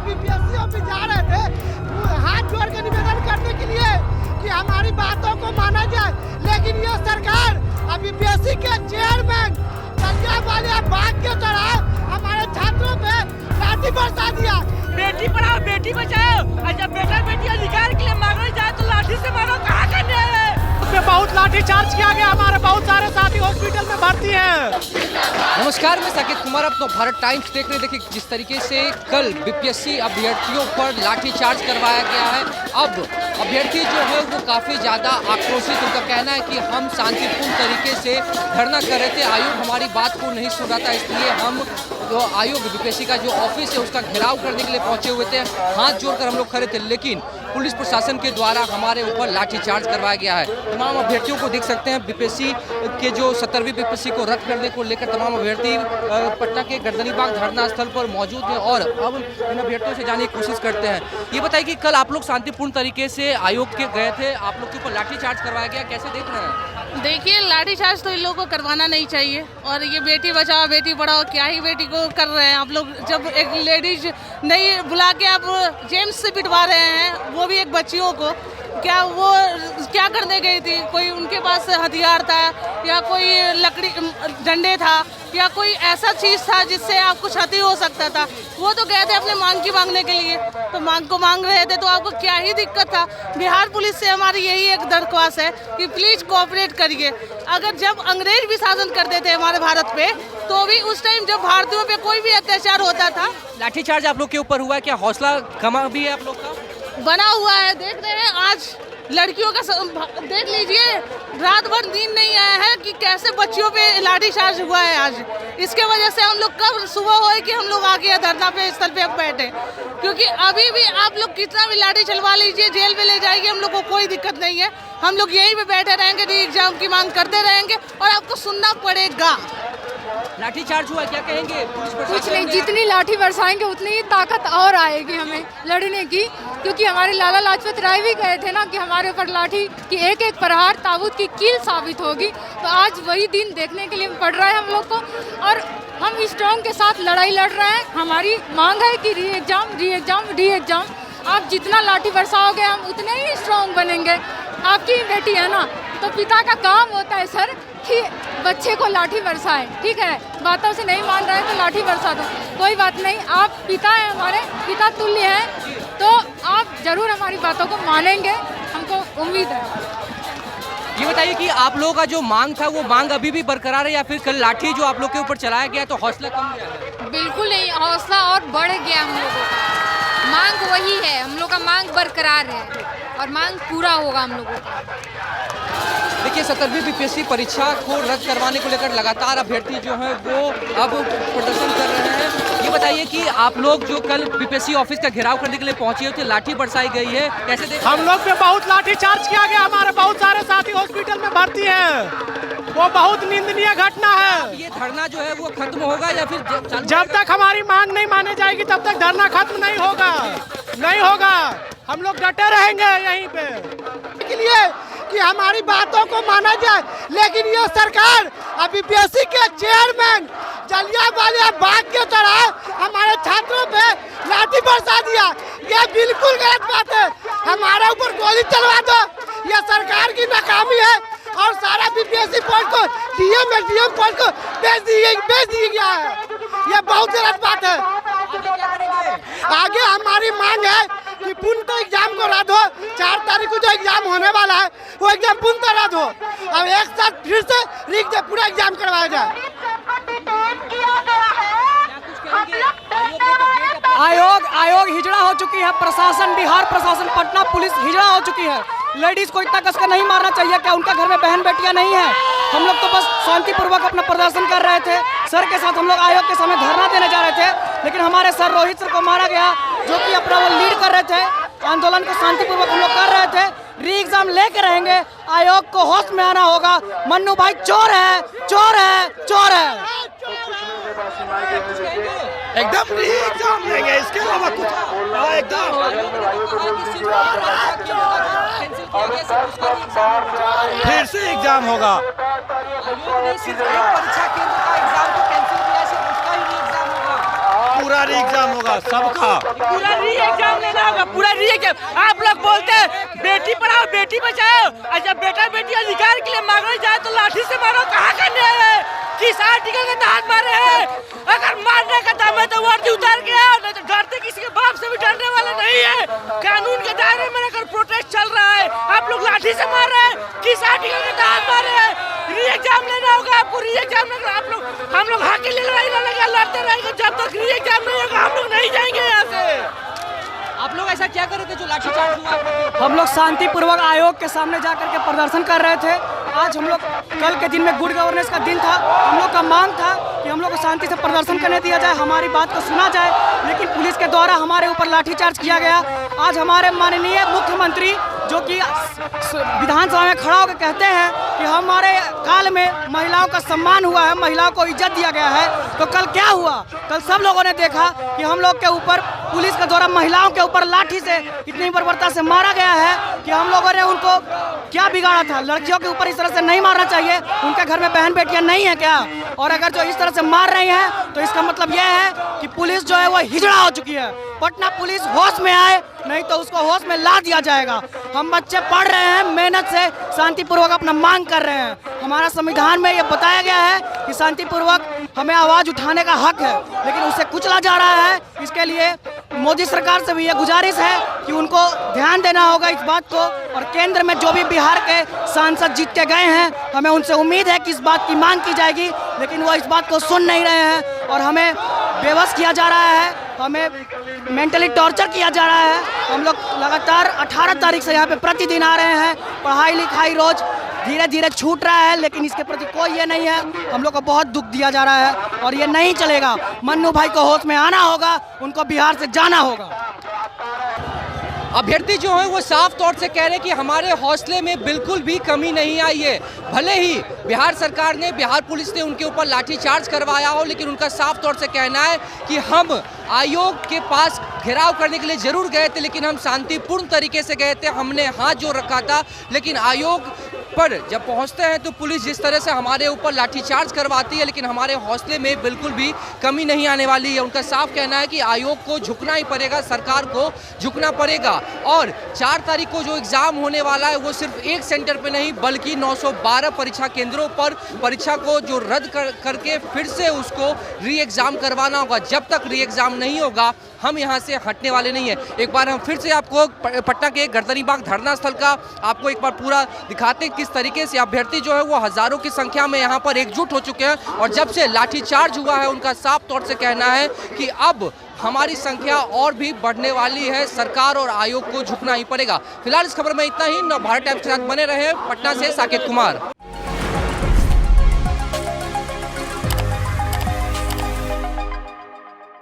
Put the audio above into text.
BPSC office जा रहे थे हाथ जोड़ के निवेदन करने के लिए कि हमारी बातों को माना जाए, लेकिन ये सरकार बीपीएससी के चेयरमैन जलियांवाला बाग के तरह हमारे छात्रों पे लाठी बरसा दिया। बेटी पढ़ाओ बेटी बचाओ, और जब बेटा बेटी अधिकार के लिए मांगने जाए तो लाठी से मारो, कहाँ का न्याय है? बहुत लाठी चार्ज किया गया, हमारे बहुत सारे साथी हॉस्पिटल में भर्ती हैं। नमस्कार, मैं साकेत कुमार, अब तो भारत टाइम्स देख रहे। देखिए जिस तरीके से कल बीपीएससी अभ्यर्थियों पर लाठीचार्ज करवाया गया है। अब अभ्यर्थी जो है वो काफ़ी ज़्यादा आक्रोशित, उनका कहना है कि हम शांतिपूर्ण तरीके से धरना कर रहे थे, आयोग हमारी बात को नहीं सुन रहा था, इसलिए हम जो आयोग बीपीएससी का जो ऑफिस है उसका घेराव करने के लिए पहुंचे हुए थे, हाथ जोड़कर हम लोग खड़े थे, लेकिन पुलिस प्रशासन के द्वारा हमारे ऊपर लाठीचार्ज करवाया गया है। तमाम अभ्यर्थियों को देख सकते हैं, बीपीएससी के जो 70वीं बीपीएससी को रद्द करने को लेकर तमाम अभ्यर्थी पटना के गर्दनीबाग धरना स्थल पर मौजूद हैं और अब इन अभ्यर्थियों से जानने की कोशिश करते हैं। ये बताइए कि कल आप लोग शांतिपूर्ण तरीके से आयोग के गए थे, आप लोग के ऊपर लाठीचार्ज करवाया गया, कैसे देख रहे हैं? देखिए, लाठीचार्ज तो इन लोगों को करवाना नहीं चाहिए, और ये बेटी बचाओ बेटी पढ़ाओ क्या ही बेटी को कर रहे हैं आप लोग। जब एक लेडीज नहीं बुला के आप जेम्स से पिटवा रहे हैं, वो भी एक बच्चियों को, क्या वो क्या करने गई थी? कोई उनके पास हथियार था या कोई लकड़ी डंडे था या कोई ऐसा चीज़ था जिससे आपको क्षति हो सकता था? वो तो गए थे अपने मांग की मांगने के लिए, तो मांग को मांग रहे थे, तो आपको क्या ही दिक्कत था? बिहार पुलिस से हमारी यही एक दरख्वास्त है कि प्लीज़ कोऑपरेट करिए। अगर जब अंग्रेज भी शासन करते थे हमारे भारत पे, तो भी उस टाइम जब भारतीयों पे कोई भी अत्याचार होता था। लाठीचार्ज आप लोग के ऊपर हुआ है, क्या हौसला कमा भी है आप लोग का? बना हुआ है, देख रहे हैं आज लड़कियों का देख लीजिए, रात भर नींद नहीं आया है कि कैसे बच्चियों पे लाठीचार्ज हुआ है आज। इसके वजह से हम लोग कब सुबह होए कि हम लोग आगे धरना पे स्थल पे बैठे, क्योंकि अभी भी आप लोग कितना भी लाठी चलवा लीजिए, जेल में ले जाइए, हम लोग को कोई दिक्कत नहीं है। हम लोग यहीं पे बैठे रहेंगे, री एग्जाम की मांग करते रहेंगे और आपको सुनना पड़ेगा। लाठीचार्ज हुआ, क्या कहेंगे? कुछ नहीं, जितनी लाठी बरसाएंगे उतनी ही ताकत और आएगी हमें लड़ने की, क्योंकि हमारे लाला लाजपत राय भी कहे थे ना कि हमारे ऊपर लाठी की एक एक प्रहार ताबूत की कील साबित होगी। तो आज वही दिन देखने के लिए पड़ रहा है हम लोग को, और हम स्ट्रॉन्ग के साथ लड़ाई लड़ रहे हैं। हमारी मांग है कि री एग्जाम आप जितना लाठी बरसाओगे हम उतने ही स्ट्रॉन्ग बनेंगे। आपकी बेटी है ना, तो पिता का काम होता है सर कि बच्चे को लाठी बरसाए, ठीक है? बातों से नहीं मान रहे हैं तो लाठी बरसा दो, कोई बात नहीं। आप पिता हैं, हमारे पिता तुल्य हैं, तो आप जरूर हमारी बातों को मानेंगे, हमको उम्मीद है। ये बताइए कि आप लोगों का जो मांग था वो मांग अभी भी बरकरार है या फिर कल लाठी जो आप लोग के ऊपर चलाया गया तो हौसला कम गया है? बिल्कुल नहीं, हौसला और बढ़ गया हम लोगों का। मांग वही है, हम लोग का मांग बरकरार है और मांग पूरा होगा हम लोगों का। देखिए 70वीं बीपीएससी परीक्षा को रद्द करवाने को लेकर लगातार अभ्यर्थी जो है वो अब प्रदर्शन कर रहे हैं। ये बताइए कि आप लोग जो कल बीपीएससी ऑफिस का घेराव करने के लिए पहुंचे थे, लाठी बरसाई गई है, कैसे देख? हम लोग पे बहुत लाठी चार्ज किया गया, हमारे बहुत सारे साथी हॉस्पिटल में भर्ती हैं। वो बहुत निंदनीय घटना है। ये धरना जो है वो खत्म होगा या फिर जब तक हमारी मांग नहीं मानी जाएगी तब तक धरना खत्म नहीं होगा। हम लोग डटे रहेंगे यहीं पे के लिए कि हमारी बातों को माना जाए, लेकिन ये सरकार बीपीएससी के चेयरमैन जलियांवाला बाग के तरह हमारे छात्रों पे लाठी बरसा दिया। ये बिल्कुल गलत बात है, हमारे ऊपर गोली चलवा दो, ये सरकार की नाकामी है और सारा बीपीएससी पोस्ट को डीएम पोस्ट को बेच दिया गया है। ये बहुत गलत बात है। आगे हमारी मांग है कि पूर्णतः एग्जाम को रद्द हो। 4 तारीख को जो एग्जाम होने वाला है वो एग्जाम पूर्णतः रद्द हो, अब एक साथ फिर से पूरा एग्जाम करवाया जाए। आयोग हिजड़ा हो चुकी है, प्रशासन, बिहार प्रशासन, पटना पुलिस हिजड़ा हो चुकी है। लेडीज को इतना कसकर नहीं मारना चाहिए, क्या उनका घर में बहन बेटियां नहीं है? हम लोग तो बस शांतिपूर्वक अपना प्रदर्शन कर रहे थे, सर के साथ हम लोग आयोग के सामने धरना देने जा रहे थे, लेकिन हमारे सर रोहित सर को मारा गया, जो कि अपना वो लीड कर रहे थे। आंदोलन को शांतिपूर्वक हम लोग कर रहे थे, री एग्जाम लेके रहेंगे। आयोग को होश में आना होगा, मन्नू भाई चोर है। एकदम री एग्जाम लेंगे, इसके अलावा कुछ एकदम फिर से एग्जाम होगा। पूरा पूरा री एग्जाम होगा सबका, पूरा री एग्जाम लेना होगा, पूरा री एग्जाम। आप लोग बोलते हैं बेटी पढ़ाओ बेटी बचाओ, और जब बेटा बेटी अधिकार के लिए मांगने जाए तो लाठी से मारो। कहाँ का न्याय है? किस आर्टिकल के तहत मारे हैं? अगर मारने का दम है तो वर्दी उतार के आओ, नहीं तो डरते किसी के बाप से भी डरने वाला नहीं है। कानून के दायरे में रहकर प्रोटेस्ट चल रहा है, आप लोग लाठी से मार रहे हैं। किस आर्टिकल के तहत मारे हैं? री एग्जाम लेना होगा आपको, री एग्जाम लेना। आप लोग हम लोग हक के लिए लड़ाई लड़ेंगे, लड़ते रहेंगे जब तक री एग्जाम नहीं होगा। हम लोग नहीं जाएंगे यहाँ से। आप लोग ऐसा क्या कर रहे थे जो लाठीचार्ज हुआ? हम लोग शांतिपूर्वक आयोग के सामने जाकर के प्रदर्शन कर रहे थे। आज हम लोग कल के दिन में गुड गवर्नेंस का दिन था, हम लोग का मांग था कि हम लोग को शांति से प्रदर्शन करने दिया जाए, हमारी बात को सुना जाए, लेकिन पुलिस के द्वारा हमारे ऊपर लाठीचार्ज किया गया। आज हमारे माननीय मुख्यमंत्री जो कि विधानसभा में खड़ा होकर कहते हैं कि हमारे काल में महिलाओं का सम्मान हुआ है, महिलाओं को इज्जत दिया गया है, तो कल क्या हुआ? कल सब लोगों ने देखा कि हम लोग के ऊपर पुलिस के द्वारा महिलाओं के ऊपर लाठी से इतनी बर्बरता से मारा गया है कि हम लोगों ने उनको क्या बिगाड़ा था? लड़कियों के ऊपर इस तरह से नहीं मारना चाहिए। उनके घर में बहन बेटियां नहीं है क्या? और अगर जो इस तरह से मार रही हैं तो इसका मतलब यह है कि पुलिस जो है वो हिजड़ा हो चुकी है। पटना पुलिस होश में आए, नहीं तो उसको होश में ला दिया जाएगा। हम बच्चे पढ़ रहे हैं, मेहनत से शांतिपूर्वक अपना मांग कर रहे हैं। हमारा संविधान में ये बताया गया है कि शांतिपूर्वक हमें आवाज़ उठाने का हक है, लेकिन उसे कुचला जा रहा है। इसके लिए मोदी सरकार से भी ये गुजारिश है कि उनको ध्यान देना होगा इस बात को। और केंद्र में जो भी बिहार के सांसद जीत के गए हैं, हमें उनसे उम्मीद है कि इस बात की मांग की जाएगी, लेकिन वो इस बात को सुन नहीं रहे हैं और हमें बेबस किया जा रहा है, हमें मेंटली टॉर्चर किया जा रहा है। हम लोग लगातार 18 तारीख से यहाँ पे प्रतिदिन आ रहे हैं। पढ़ाई लिखाई रोज धीरे धीरे छूट रहा है, लेकिन इसके प्रति कोई ये नहीं है। हम लोग को बहुत दुख दिया जा रहा है और ये नहीं चलेगा। मन्नू भाई को होश में आना होगा, उनको बिहार से जाना होगा। अभ्यर्थी जो है वो साफ तौर से कह रहे हैं कि हमारे हौसले में बिल्कुल भी कमी नहीं आई है। भले ही बिहार सरकार ने, बिहार पुलिस ने उनके ऊपर लाठीचार्ज करवाया हो, लेकिन उनका साफ तौर से कहना है कि हम आयोग के पास घेराव करने के लिए जरूर गए थे, लेकिन हम शांतिपूर्ण तरीके से गए थे। हमने हाथ जोड़ रखा था, लेकिन आयोग पर जब पहुंचते हैं तो पुलिस जिस तरह से हमारे ऊपर लाठीचार्ज करवाती है, लेकिन हमारे हौसले में बिल्कुल भी कमी नहीं आने वाली है। उनका साफ कहना है कि आयोग को झुकना ही पड़ेगा, सरकार को झुकना पड़ेगा। और 4 तारीख को जो एग्ज़ाम होने वाला है वो सिर्फ एक सेंटर पे नहीं बल्कि 912 परीक्षा केंद्रों पर परीक्षा को जो रद्द करके फिर से उसको री एग्ज़ाम करवाना होगा। जब तक री एग्ज़ाम नहीं होगा हम यहाँ से हटने वाले नहीं हैं। एक बार हम फिर से आपको पटना के गर्दनीबाग धरना स्थल का आपको एक बार पूरा दिखाते हैं किस तरीके से अभ्यर्थी जो है वो हज़ारों की संख्या में यहाँ पर एकजुट हो चुके हैं। और जब से लाठीचार्ज हुआ है उनका साफ तौर से कहना है कि अब हमारी संख्या और भी बढ़ने वाली है, सरकार और आयोग को झुकना ही पड़ेगा। फिलहाल इस खबर में इतना ही। नवभारत टाइम्स के साथ बने रहे। पटना से साकेत कुमार।